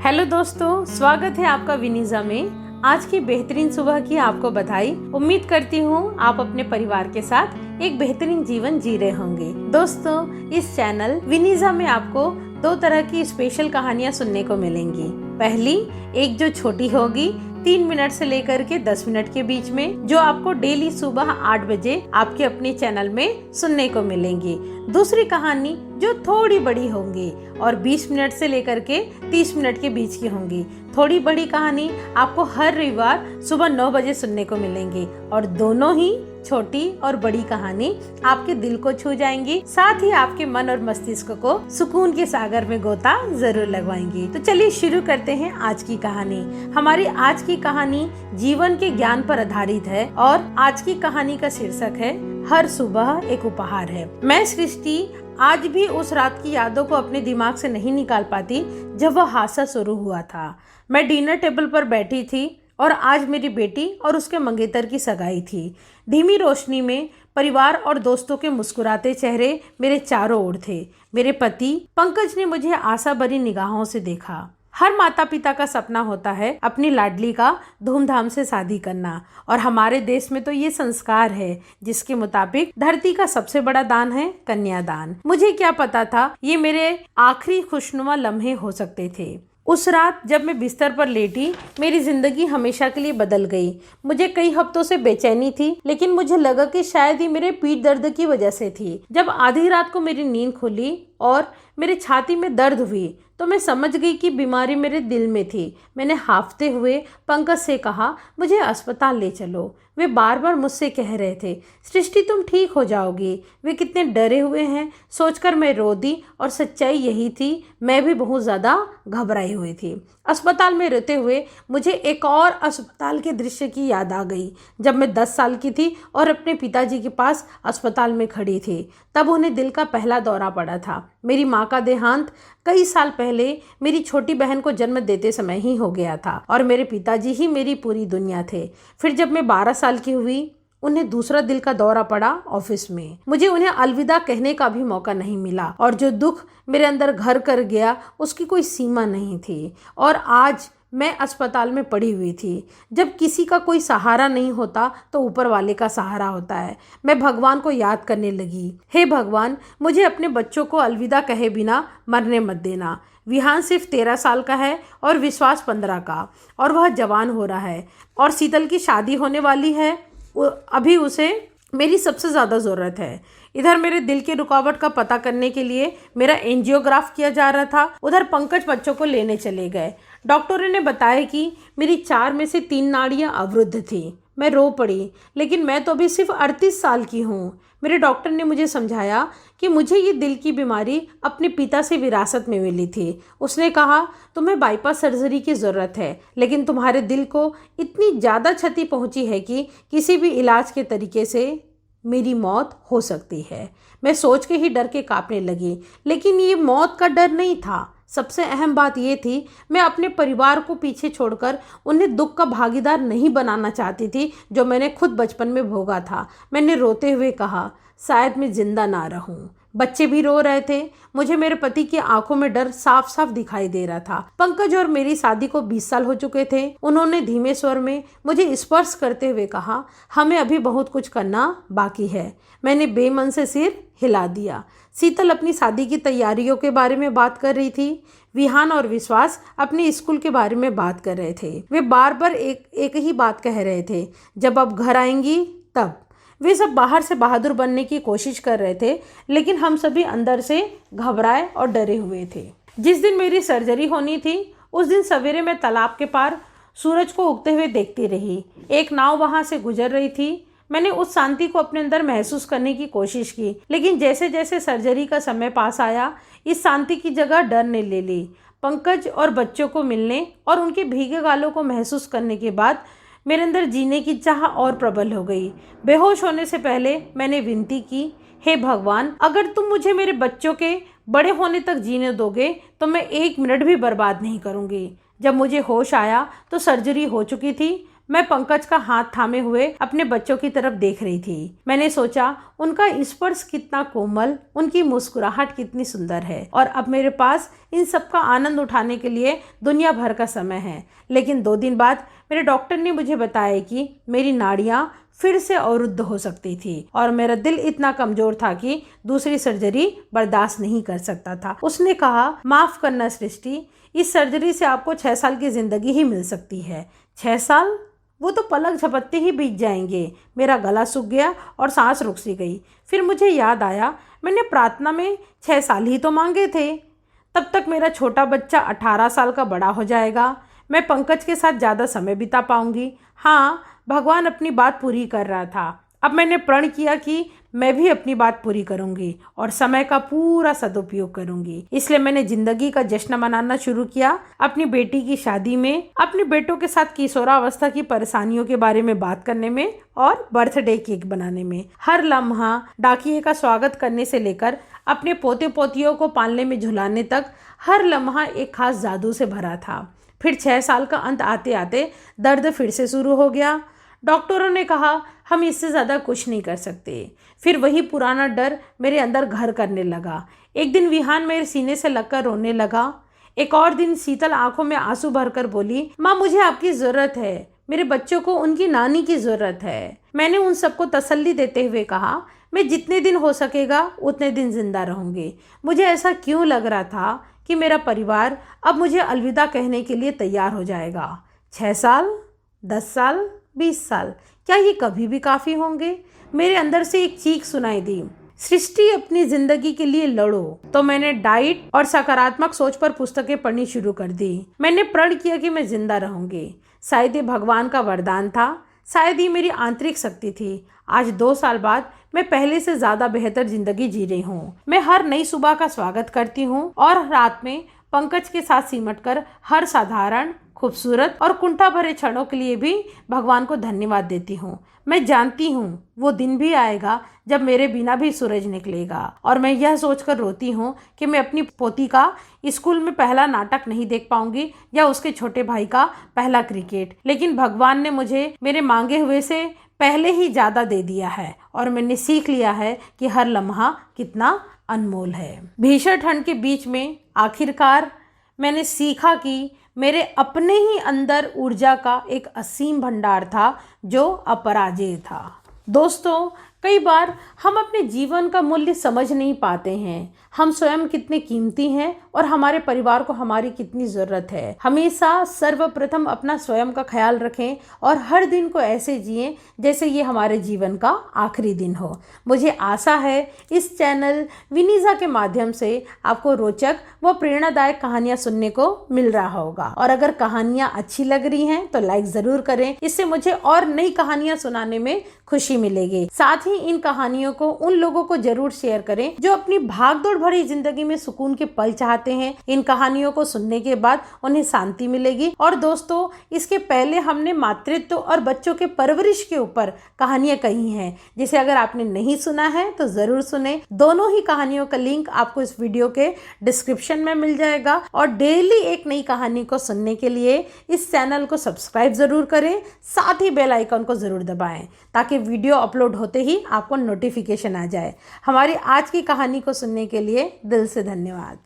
Hello दोस्तों, स्वागत है आपका विनीजा में। आज की बेहतरीन सुबह की आपको बधाई। उम्मीद करती हूँ आप अपने परिवार के साथ एक बेहतरीन जीवन जी रहे होंगे। दोस्तों, इस चैनल विनीजा में आपको दो तरह की स्पेशल कहानियाँ सुनने को मिलेंगी। पहली एक जो छोटी होगी 3 मिनट से लेकर के 10 मिनट के बीच में, जो आपको डेली सुबह 8 बजे आपके अपने चैनल में सुनने को मिलेंगी। दूसरी कहानी जो थोड़ी बड़ी होंगी और 20 मिनट से लेकर के 30 मिनट के बीच की होंगी। थोड़ी बड़ी कहानी आपको हर रविवार सुबह 9 बजे सुनने को मिलेंगी और दोनों ही छोटी और बड़ी कहानी आपके दिल को छू जाएंगी, साथ ही आपके मन और मस्तिष्क को सुकून के सागर में गोता जरूर लगवाएंगी। तो चलिए शुरू करते हैं आज की कहानी। हमारी आज की कहानी जीवन के ज्ञान पर आधारित है और आज की कहानी का शीर्षक है हर सुबह एक उपहार है। मैं सृष्टि आज भी उस रात की यादों को अपने दिमाग से नहीं निकाल पाती जब वह हादसा शुरू हुआ था। मैं डिनर टेबल पर बैठी थी और आज मेरी बेटी और उसके मंगेतर की सगाई थी। धीमी रोशनी में परिवार और दोस्तों के मुस्कुराते चेहरे मेरे चारों ओर थे। मेरे पति पंकज ने मुझे आशा भरी निगाहों से देखा। हर माता पिता का सपना होता है अपनी लाडली का धूमधाम से शादी करना, और हमारे देश में तो ये संस्कार है जिसके मुताबिक धरती का सबसे बड़ा दान है कन्यादान। मुझे क्या पता था ये मेरे आखिरी खुशनुमा लम्हे हो सकते थे। उस रात जब मैं बिस्तर पर लेटी, मेरी जिंदगी हमेशा के लिए बदल गई। मुझे कई हफ्तों से बेचैनी थी, लेकिन मुझे लगा कि शायद ही मेरे पीठ दर्द की वजह से थी। जब आधी रात को मेरी नींद खुली और मेरे छाती में दर्द हुई तो मैं समझ गई कि बीमारी मेरे दिल में थी। मैंने हांफते हुए पंकज से कहा, मुझे अस्पताल ले चलो। वे बार बार मुझसे कह रहे थे, सृष्टि तुम ठीक हो जाओगी। वे कितने डरे हुए हैं सोचकर मैं रो दी, और सच्चाई यही थी, मैं भी बहुत ज़्यादा घबराई हुई थी। अस्पताल में रहते हुए मुझे एक और अस्पताल के दृश्य की याद आ गई। जब मैं 10 साल की थी और अपने पिताजी के पास अस्पताल में खड़ी थी, तब उन्हें दिल का पहला दौरा पड़ा था। मेरी माँ का देहांत कई साल पहले मेरी छोटी बहन को जन्म देते समय ही हो गया था और मेरे पिताजी ही मेरी पूरी दुनिया थे। फिर जब मैं 12 साल की हुई, उन्हें दूसरा दिल का दौरा पड़ा ऑफिस में। मुझे उन्हें अलविदा कहने का भी मौका नहीं मिला और जो दुख मेरे अंदर घर कर गया उसकी कोई सीमा नहीं थी। और आज मैं अस्पताल में पड़ी हुई थी। जब किसी का कोई सहारा नहीं होता तो ऊपर वाले का सहारा होता है। मैं भगवान को याद करने लगी, हे भगवान, मुझे अपने बच्चों को अलविदा कहे बिना मरने मत देना। विहान सिर्फ 13 साल का है और विश्वास 15 का, और वह जवान हो रहा है, और शीतल की शादी होने वाली है। अभी उसे मेरी सबसे ज़्यादा ज़रूरत है। इधर मेरे दिल की रुकावट का पता करने के लिए मेरा एंजियोग्राफ किया जा रहा था, उधर पंकज बच्चों को लेने चले गए। डॉक्टरों ने बताया कि मेरी 4 में से 3 नाड़ियाँ अवरुद्ध थी। मैं रो पड़ी, लेकिन मैं तो अभी सिर्फ 38 साल की हूँ। मेरे डॉक्टर ने मुझे समझाया कि मुझे ये दिल की बीमारी अपने पिता से विरासत में मिली थी। उसने कहा, तुम्हें बाईपास सर्जरी की ज़रूरत है, लेकिन तुम्हारे दिल को इतनी ज़्यादा क्षति पहुंची है कि किसी भी इलाज के तरीके से मेरी मौत हो सकती है। मैं सोच के ही डर के कांपने लगी, लेकिन ये मौत का डर नहीं था। सबसे अहम बात ये थी, मैं अपने परिवार को पीछे छोड़कर उन्हें दुख का भागीदार नहीं बनाना चाहती थी जो मैंने खुद बचपन में भोगा था। मैंने रोते हुए कहा, शायद मैं जिंदा ना रहूं। बच्चे भी रो रहे थे। मुझे मेरे पति की आंखों में डर साफ साफ दिखाई दे रहा था। पंकज और मेरी शादी को 20 साल हो चुके थे। उन्होंने धीमे स्वर में मुझे स्पर्श करते हुए कहा, हमें अभी बहुत कुछ करना बाकी है। मैंने बेमन से सिर हिला दिया। शीतल अपनी शादी की तैयारियों के बारे में बात कर रही थी। विहान और विश्वास अपने स्कूल के बारे में बात कर रहे थे। वे बार बार एक ही बात कह रहे थे, जब अब घर आएंगी तब। वे सब बाहर से बहादुर बनने की कोशिश कर रहे थे, लेकिन हम सभी अंदर से घबराए और डरे हुए थे। जिस दिन मेरी सर्जरी होनी थी, उस दिन सवेरे मैं तालाब के पार सूरज को उगते हुए देखती रही। एक नाव वहां से गुजर रही थी। मैंने उस शांति को अपने अंदर महसूस करने की कोशिश की, लेकिन जैसे जैसे सर्जरी का समय पास आया, इस शांति की जगह डर ने ले ली। पंकज और बच्चों को मिलने और उनके भीगे गालों को महसूस करने के बाद मेरे अंदर जीने की चाह और प्रबल हो गई। बेहोश होने से पहले मैंने विनती की, हे भगवान, अगर तुम मुझे मेरे बच्चों के बड़े होने तक जीने दोगे तो मैं 1 मिनट भी बर्बाद नहीं करूंगी। जब मुझे होश आया तो सर्जरी हो चुकी थी। मैं पंकज का हाथ थामे हुए अपने बच्चों की तरफ देख रही थी। मैंने सोचा उनका स्पर्श कितना कोमल, उनकी मुस्कुराहट कितनी सुंदर है और अब मेरे पास इन सब का आनंद उठाने के लिए दुनिया भर का समय है। लेकिन 2 दिन बाद मेरे डॉक्टर ने मुझे बताया कि मेरी नाड़ियाँ फिर से अवरुद्ध हो सकती थी और मेरा दिल इतना कमजोर था कि दूसरी सर्जरी बर्दाश्त नहीं कर सकता था। उसने कहा, माफ करना सृष्टि, इस सर्जरी से आपको 6 साल की जिंदगी ही मिल सकती है। 6 साल? वो तो पलक झपकते ही बीत जाएंगे। मेरा गला सूख गया और सांस रुक सी गई। फिर मुझे याद आया, मैंने प्रार्थना में 6 साल ही तो मांगे थे। तब तक मेरा छोटा बच्चा 18 साल का बड़ा हो जाएगा। मैं पंकज के साथ ज़्यादा समय बिता पाऊंगी। हाँ, भगवान अपनी बात पूरी कर रहा था। अब मैंने प्रण किया कि मैं भी अपनी बात पूरी करूंगी और समय का पूरा सदुपयोग करूंगी। इसलिए मैंने जिंदगी का जश्न मनाना शुरू किया। अपनी बेटी की शादी में, अपने बेटों के साथ किशोरावस्था की परेशानियों के बारे में बात करने में और बर्थडे केक बनाने में। हर लम्हा डाकिये का स्वागत करने से लेकर अपने पोते पोतियों को पालने में झुलाने तक हर लम्हा एक खास जादू से भरा था। फिर 6 साल का अंत आते आते दर्द फिर से शुरू हो गया। डॉक्टरों ने कहा हम इससे ज़्यादा कुछ नहीं कर सकते। फिर वही पुराना डर मेरे अंदर घर करने लगा। एक दिन विहान मेरे सीने से लगकर रोने लगा। एक और दिन शीतल आंखों में आंसू भरकर बोली, माँ मुझे आपकी ज़रूरत है, मेरे बच्चों को उनकी नानी की ज़रूरत है। मैंने उन सबको तसल्ली देते हुए कहा, मैं जितने दिन हो सकेगा उतने दिन जिंदा रहूँगी। मुझे ऐसा क्यों लग रहा था कि मेरा परिवार अब मुझे अलविदा कहने के लिए तैयार हो जाएगा। 6 साल, 10 साल, 20 साल, क्या ये कभी भी काफ़ी होंगे? मेरे अंदर से एक चीख सुनाई दी, सृष्टि अपनी जिंदगी के लिए लड़ो। तो मैंने डाइट और सकारात्मक सोच पर पुस्तकें पढ़नी शुरू कर दी। मैंने प्रण किया कि मैं जिंदा रहूंगी। शायद ये भगवान का वरदान था, शायद ये मेरी आंतरिक शक्ति थी। आज 2 साल बाद मैं पहले से ज़्यादा बेहतर जिंदगी जी रही हूँ। मैं हर नई सुबह का स्वागत करती हूँ और रात में पंकज के साथ सिमटकर हर साधारण, खूबसूरत और कुंठा भरे क्षणों के लिए भी भगवान को धन्यवाद देती हूँ। मैं जानती हूँ वो दिन भी आएगा जब मेरे बिना भी सूरज निकलेगा और मैं यह सोचकर रोती हूँ कि मैं अपनी पोती का स्कूल में पहला नाटक नहीं देख पाऊंगी या उसके छोटे भाई का पहला क्रिकेट। लेकिन भगवान ने मुझे मेरे मांगे हुए से पहले ही ज़्यादा दे दिया है और मैंने सीख लिया है कि हर लम्हा कितना अनमोल है। भीषण ठंड के बीच में आखिरकार मैंने सीखा कि मेरे अपने ही अंदर ऊर्जा का एक असीम भंडार था जो अपराजेय था। दोस्तों, कई बार हम अपने जीवन का मूल्य समझ नहीं पाते हैं। हम स्वयं कितने कीमती हैं और हमारे परिवार को हमारी कितनी ज़रूरत है। हमेशा सर्वप्रथम अपना स्वयं का ख्याल रखें और हर दिन को ऐसे जिएं जैसे ये हमारे जीवन का आखिरी दिन हो। मुझे आशा है इस चैनल विनीजा के माध्यम से आपको रोचक व प्रेरणादायक कहानियाँ सुनने को मिल रहा होगा और अगर कहानियाँ अच्छी लग रही हैं तो लाइक ज़रूर करें। इससे मुझे और नई कहानियाँ सुनाने में खुशी मिलेगी। साथ ही इन कहानियों को उन लोगों को जरूर शेयर करें जो अपनी भागदौड़ भरी जिंदगी में सुकून के पल चाहते हैं। इन कहानियों को सुनने के बाद उन्हें शांति मिलेगी। और दोस्तों, इसके पहले हमने मातृत्व और बच्चों के परवरिश के ऊपर कहानियां कही हैं, जिसे अगर आपने नहीं सुना है तो जरूर सुने। दोनों ही कहानियों का लिंक आपको इस वीडियो के डिस्क्रिप्शन में मिल जाएगा। और डेली एक नई कहानी को सुनने के लिए इस चैनल को सब्सक्राइब जरूर करें, साथ ही बेल आइकन को जरूर दबाएं ताकि वीडियो अपलोड होते ही आपको नोटिफिकेशन आ जाए। हमारी आज की कहानी को सुनने के लिए दिल से धन्यवाद।